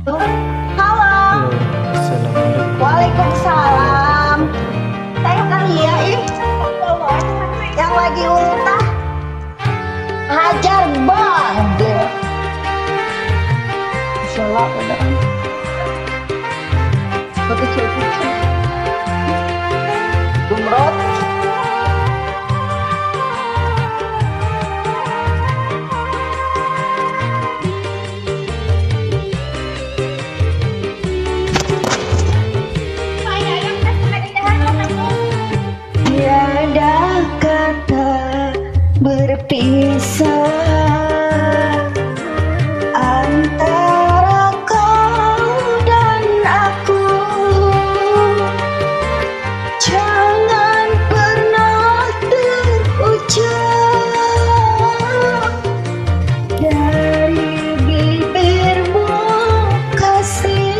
Halo. Assalamualaikum. Waalaikumsalam. Saya kali ya yang lagi ultah hajar bandel. Insyaallah udah. Kecil-kecil. Gumrot. Tiada kata berpisah antara kau dan aku. Jangan pernah terucap dari bibirmu kasih.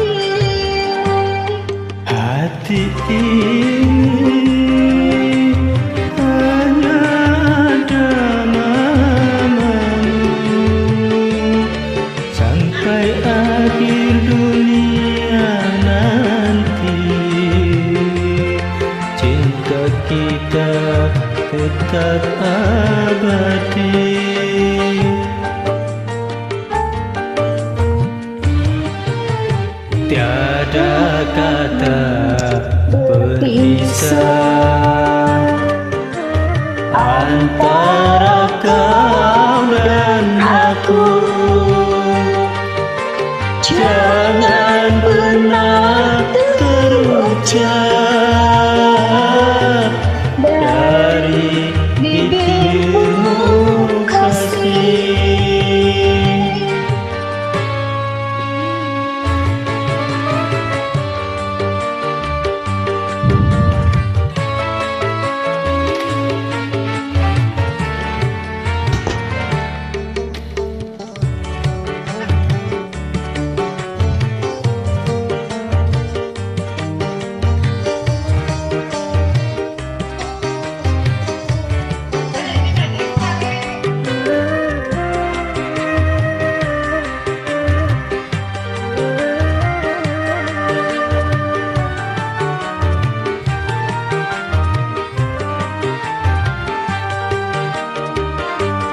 Hati ini hanya ada namamu sampai akhir dunia nanti. Cinta kita tetap abadi. Tiada kata berpisah antara kau dan aku. Jangan pernah terucap dari bibirmu kasih.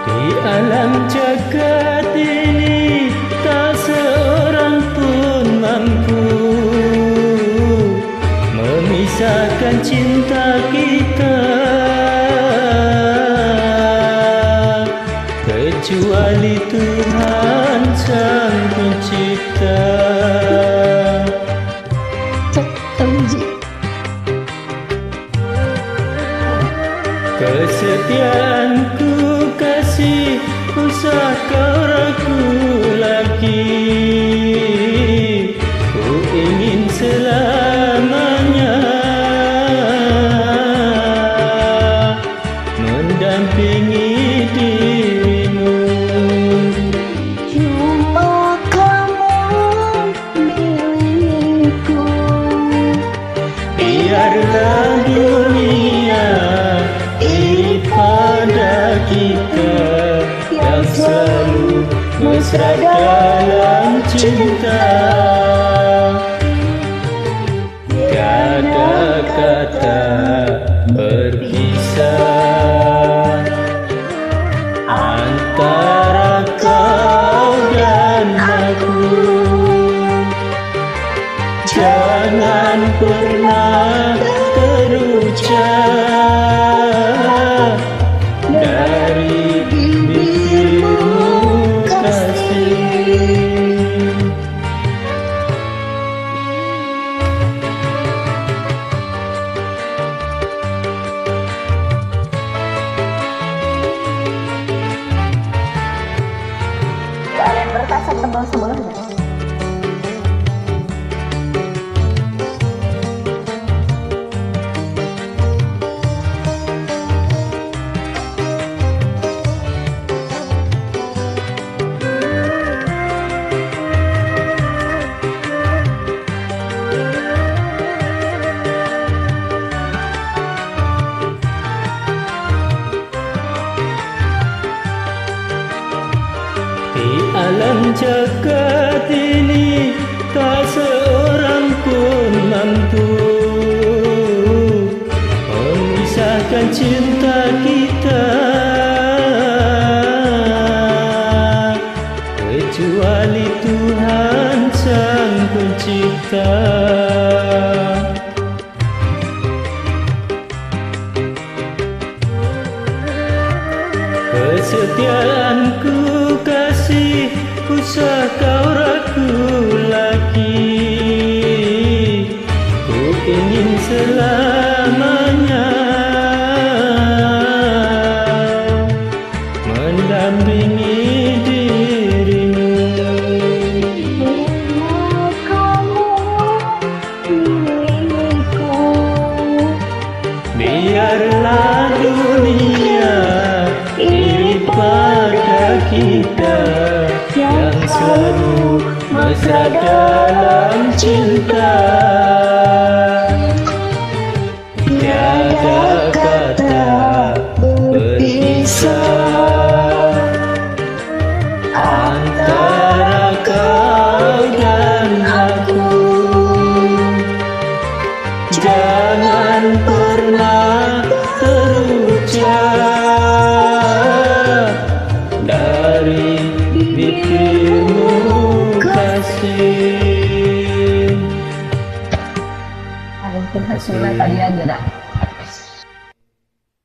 Di alam jagat ini tak seorang pun mampu memisahkan cinta kita, kecuali Tuhan Sang Pencipta. Kesetiaanku kasih usah kau ragu lagi. Ku ingin selamanya mendampingi dirimu. Cuma kamu milikku. Biarlah dunia iri pada kita yang selalu mesra dalam cinta. Tiada kata berpisah antara kau dan aku. Jangan pernah terucap dari bibirmu kasih. Kalian bertasan tebal sebelumnya. mesra dalam cinta. Tiada kata berpisah antara kau dan aku. Jangan pernah terucap dari bibirmu kasih. Mungkin hasilnya tadi aja dah.